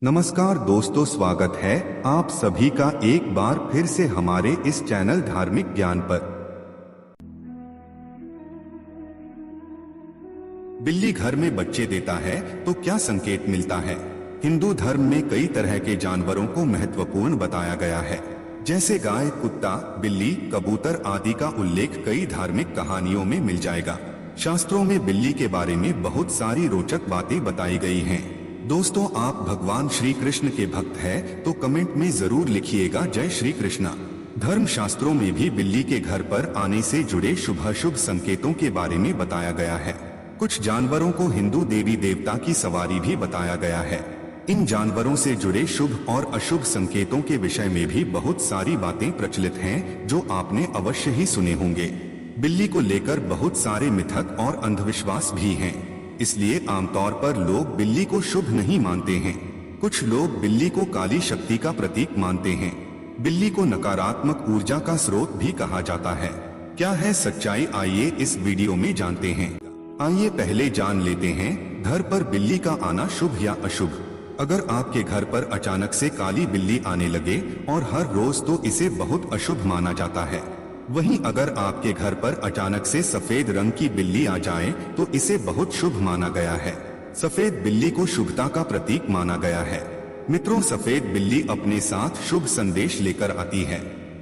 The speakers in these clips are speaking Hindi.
नमस्कार दोस्तों, स्वागत है आप सभी का एक बार फिर से हमारे इस चैनल धार्मिक ज्ञान पर। बिल्ली घर में बच्चे देता है तो क्या संकेत मिलता है? हिंदू धर्म में कई तरह के जानवरों को महत्वपूर्ण बताया गया है, जैसे गाय, कुत्ता, बिल्ली, कबूतर आदि का उल्लेख कई धार्मिक कहानियों में मिल जाएगा। शास्त्रों में बिल्ली के बारे में बहुत सारी रोचक बातें बताई गई हैं। दोस्तों, आप भगवान श्री कृष्ण के भक्त हैं तो कमेंट में जरूर लिखिएगा जय श्री कृष्णा। धर्म शास्त्रों में भी बिल्ली के घर पर आने से जुड़े शुभ अशुभ संकेतों के बारे में बताया गया है। कुछ जानवरों को हिंदू देवी देवता की सवारी भी बताया गया है। इन जानवरों से जुड़े शुभ और अशुभ संकेतों के विषय में भी बहुत सारी बातें प्रचलित हैं, जो आपने अवश्य ही सुने होंगे। बिल्ली को लेकर बहुत सारे मिथक और अंधविश्वास भी हैं, इसलिए आमतौर पर लोग बिल्ली को शुभ नहीं मानते हैं। कुछ लोग बिल्ली को काली शक्ति का प्रतीक मानते हैं। बिल्ली को नकारात्मक ऊर्जा का स्रोत भी कहा जाता है। क्या है सच्चाई, आइए इस वीडियो में जानते हैं। आइए पहले जान लेते हैं, घर पर बिल्ली का आना शुभ या अशुभ। अगर आपके घर पर अचानक से काली बिल्ली आने लगे और हर रोज, तो इसे बहुत अशुभ माना जाता है। वहीं अगर आपके घर पर अचानक से सफेद रंग की बिल्ली आ जाए तो इसे बहुत शुभ माना गया है। सफेद बिल्ली को शुभता का प्रतीक माना गया है। मित्रों, सफेद बिल्ली अपने साथ शुभ संदेश लेकर आती है।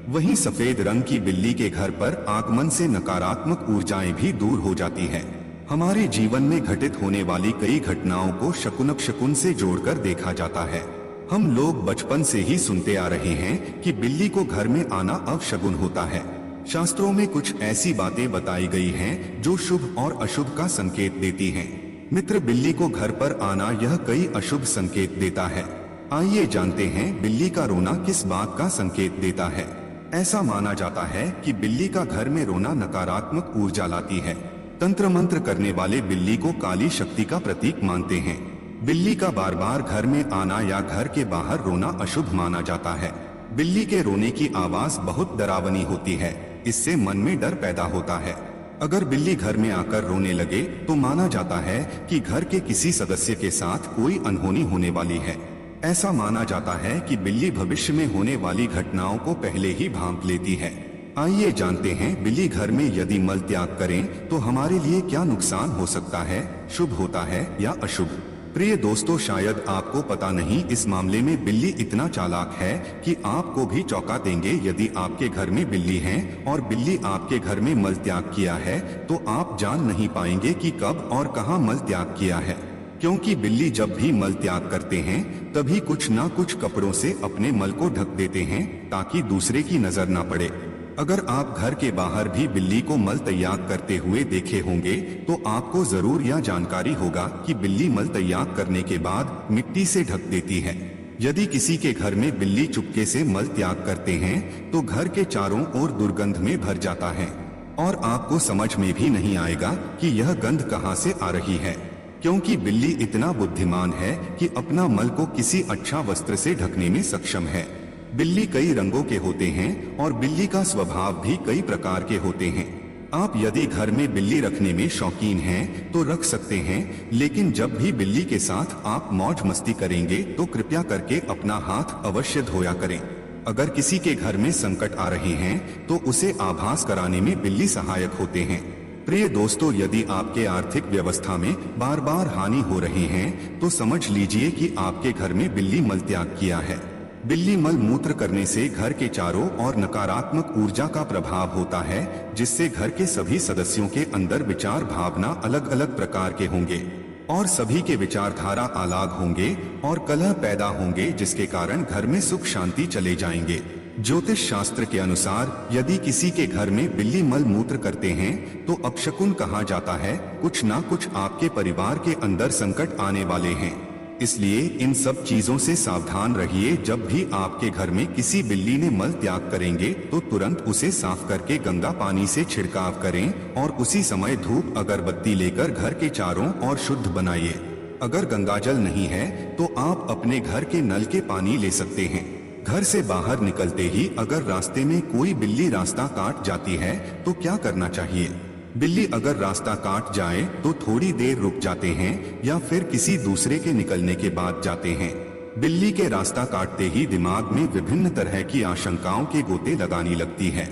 वहीं सफेद रंग की बिल्ली के घर पर आगमन से नकारात्मक ऊर्जाएं भी दूर हो जाती है। हमारे जीवन में घटित होने वाली कई घटनाओं को शकुन से जोड़कर देखा जाता है। हम लोग बचपन से ही सुनते आ रहे हैं कि बिल्ली को घर में आना अपशगुन होता है। शास्त्रों में कुछ ऐसी बातें बताई गई हैं जो शुभ और अशुभ का संकेत देती हैं। मित्र, बिल्ली को घर पर आना यह कई अशुभ संकेत देता है। आइए जानते हैं बिल्ली का रोना किस बात का संकेत देता है। ऐसा माना जाता है कि बिल्ली का घर में रोना नकारात्मक ऊर्जा लाती है। तंत्र मंत्र करने वाले बिल्ली को काली शक्ति का प्रतीक मानते हैं। बिल्ली का बार बार घर में आना या घर के बाहर रोना अशुभ माना जाता है। बिल्ली के रोने की आवाज बहुत डरावनी होती है, इससे मन में डर पैदा होता है। अगर बिल्ली घर में आकर रोने लगे तो माना जाता है कि घर के किसी सदस्य के साथ कोई अनहोनी होने वाली है। ऐसा माना जाता है कि बिल्ली भविष्य में होने वाली घटनाओं को पहले ही भांप लेती है। आइए जानते हैं, बिल्ली घर में यदि मल त्याग करें तो हमारे लिए क्या नुकसान हो सकता है, शुभ होता है या अशुभ। प्रिय दोस्तों, शायद आपको पता नहीं, इस मामले में बिल्ली इतना चालाक है कि आपको भी चौंका देंगे। यदि आपके घर में बिल्ली है और बिल्ली आपके घर में मल त्याग किया है तो आप जान नहीं पाएंगे कि कब और कहां मल त्याग किया है, क्योंकि बिल्ली जब भी मल त्याग करते हैं तभी कुछ ना कुछ कपड़ों से अपने मल को ढक देते हैं ताकि दूसरे की नजर ना पड़े। अगर आप घर के बाहर भी बिल्ली को मल त्याग करते हुए देखे होंगे तो आपको जरूर यह जानकारी होगा कि बिल्ली मल त्याग करने के बाद मिट्टी से ढक देती है। यदि किसी के घर में बिल्ली चुपके से मल त्याग करते हैं तो घर के चारों ओर दुर्गंध में भर जाता है और आपको समझ में भी नहीं आएगा कि यह गंध कहां से आ रही है, क्योंकि बिल्ली इतना बुद्धिमान है कि अपना मल को किसी अच्छा वस्त्र से ढकने में सक्षम है। बिल्ली कई रंगों के होते हैं और बिल्ली का स्वभाव भी कई प्रकार के होते हैं। आप यदि घर में बिल्ली रखने में शौकीन हैं तो रख सकते हैं, लेकिन जब भी बिल्ली के साथ आप मौज मस्ती करेंगे तो कृपया करके अपना हाथ अवश्य धोया करें। अगर किसी के घर में संकट आ रहे हैं तो उसे आभास कराने में बिल्ली सहायक होते हैं। प्रिय दोस्तों, यदि आपके आर्थिक व्यवस्था में बार बार हानि हो रही है तो समझ लीजिए कि आपके घर में बिल्ली मल त्याग किया है। बिल्ली मल मूत्र करने से घर के चारों ओर नकारात्मक ऊर्जा का प्रभाव होता है, जिससे घर के सभी सदस्यों के अंदर विचार भावना अलग अलग प्रकार के होंगे और सभी के विचारधारा अलग होंगे और कलह पैदा होंगे, जिसके कारण घर में सुख शांति चले जाएंगे। ज्योतिष शास्त्र के अनुसार यदि किसी के घर में बिल्ली मल मूत्र करते हैं तो अपशकुन कहा जाता है। कुछ ना कुछ आपके परिवार के अंदर संकट आने वाले हैं, इसलिए इन सब चीजों से सावधान रहिए। जब भी आपके घर में किसी बिल्ली ने मल त्याग करेंगे तो तुरंत उसे साफ करके गंगा पानी से छिड़काव करें और उसी समय धूप अगरबत्ती लेकर घर के चारों ओर शुद्ध बनाइए। अगर गंगाजल नहीं है तो आप अपने घर के नल के पानी ले सकते हैं। घर से बाहर निकलते ही अगर रास्ते में कोई बिल्ली रास्ता काट जाती है तो क्या करना चाहिए? बिल्ली अगर रास्ता काट जाए तो थोड़ी देर रुक जाते हैं या फिर किसी दूसरे के निकलने के बाद जाते हैं। बिल्ली के रास्ता काटते ही दिमाग में विभिन्न तरह की आशंकाओं के गोते लगानी लगती है।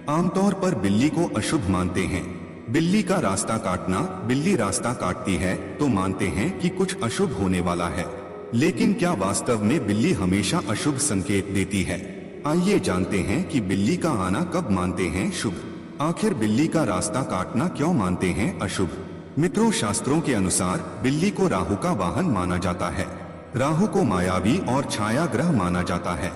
आमतौर पर बिल्ली को अशुभ मानते हैं। बिल्ली का रास्ता काटना, बिल्ली रास्ता काटती है तो मानते हैं कि कुछ अशुभ होने वाला है। लेकिन क्या वास्तव में बिल्ली हमेशा अशुभ संकेत देती है? आइए जानते हैं कि बिल्ली का आना कब मानते हैं शुभ। आखिर बिल्ली का रास्ता काटना क्यों मानते हैं अशुभ? मित्रों, शास्त्रों के अनुसार बिल्ली को राहु का वाहन माना जाता है। राहु को मायावी और छाया ग्रह माना जाता है।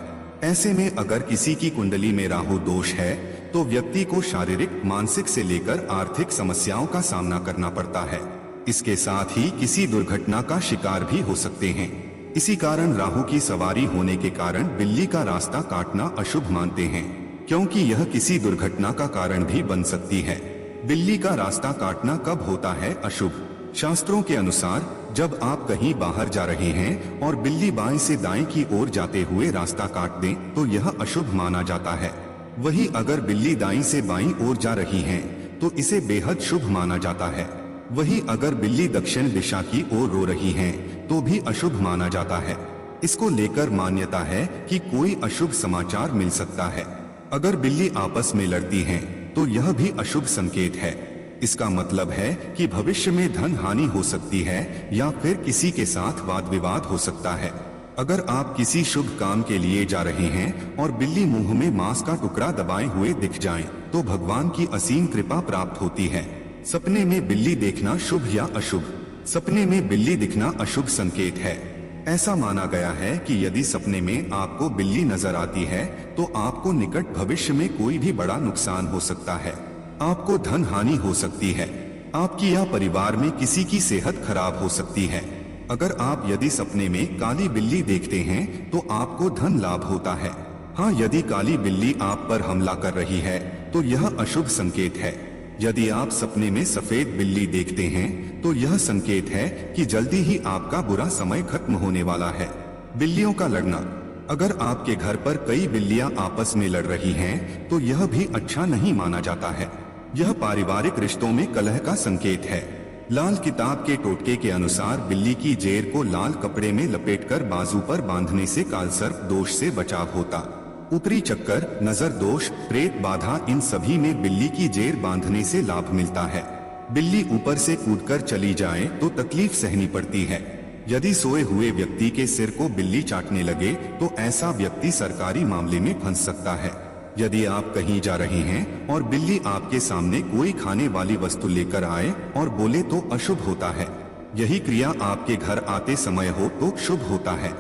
ऐसे में अगर किसी की कुंडली में राहु दोष है तो व्यक्ति को शारीरिक, मानसिक से लेकर आर्थिक समस्याओं का सामना करना पड़ता है। इसके साथ ही किसी दुर्घटना का शिकार भी हो सकते हैं। इसी कारण राहु की सवारी होने के कारण बिल्ली का रास्ता काटना अशुभ मानते हैं, क्योंकि यह किसी दुर्घटना का कारण भी बन सकती है। बिल्ली का रास्ता काटना कब होता है अशुभ? शास्त्रों के अनुसार जब आप कहीं बाहर जा रहे हैं और बिल्ली बाएं से दाएं की ओर जाते हुए रास्ता काट दें तो यह अशुभ माना जाता है। वहीं अगर बिल्ली दाईं से बाईं ओर जा रही है तो इसे बेहद शुभ माना जाता है। वहीं अगर बिल्ली दक्षिण दिशा की ओर रो रही है तो भी अशुभ माना जाता है। इसको लेकर मान्यता है कि कोई अशुभ समाचार मिल सकता है। अगर बिल्ली आपस में लड़ती हैं तो यह भी अशुभ संकेत है। इसका मतलब है कि भविष्य में धन हानि हो सकती है या फिर किसी के साथ वाद विवाद हो सकता है। अगर आप किसी शुभ काम के लिए जा रहे हैं और बिल्ली मुंह में मांस का टुकड़ा दबाए हुए दिख जाए तो भगवान की असीम कृपा प्राप्त होती है। सपने में बिल्ली देखना शुभ या अशुभ? सपने में बिल्ली दिखना अशुभ संकेत है। ऐसा माना गया है कि यदि सपने में आपको बिल्ली नजर आती है तो आपको निकट भविष्य में कोई भी बड़ा नुकसान हो सकता है। आपको धन हानि हो सकती है। आपकी या परिवार में किसी की सेहत खराब हो सकती है। अगर आप यदि सपने में काली बिल्ली देखते हैं तो आपको धन लाभ होता है। हाँ, यदि काली बिल्ली आप पर हमला कर रही है तो यह अशुभ संकेत है। यदि आप सपने में सफेद बिल्ली देखते हैं तो यह संकेत है कि जल्दी ही आपका बुरा समय खत्म होने वाला है। बिल्लियों का लड़ना, अगर आपके घर पर कई बिल्लियां आपस में लड़ रही हैं तो यह भी अच्छा नहीं माना जाता है। यह पारिवारिक रिश्तों में कलह का संकेत है। लाल किताब के टोटके के अनुसार बिल्ली की जेर को लाल कपड़े में लपेटकर बाजू पर बांधने से कालसर्प दोष से बचाव होता। ऊपरी चक्कर, नजर दोष, प्रेत बाधा, इन सभी में बिल्ली की जेर बांधने से लाभ मिलता है। बिल्ली ऊपर से कूदकर चली जाए तो तकलीफ सहनी पड़ती है। यदि सोए हुए व्यक्ति के सिर को बिल्ली चाटने लगे तो ऐसा व्यक्ति सरकारी मामले में फंस सकता है। यदि आप कहीं जा रहे हैं और बिल्ली आपके सामने कोई खाने वाली वस्तु लेकर आए और बोले तो अशुभ होता है। यही क्रिया आपके घर आते समय हो तो शुभ होता है।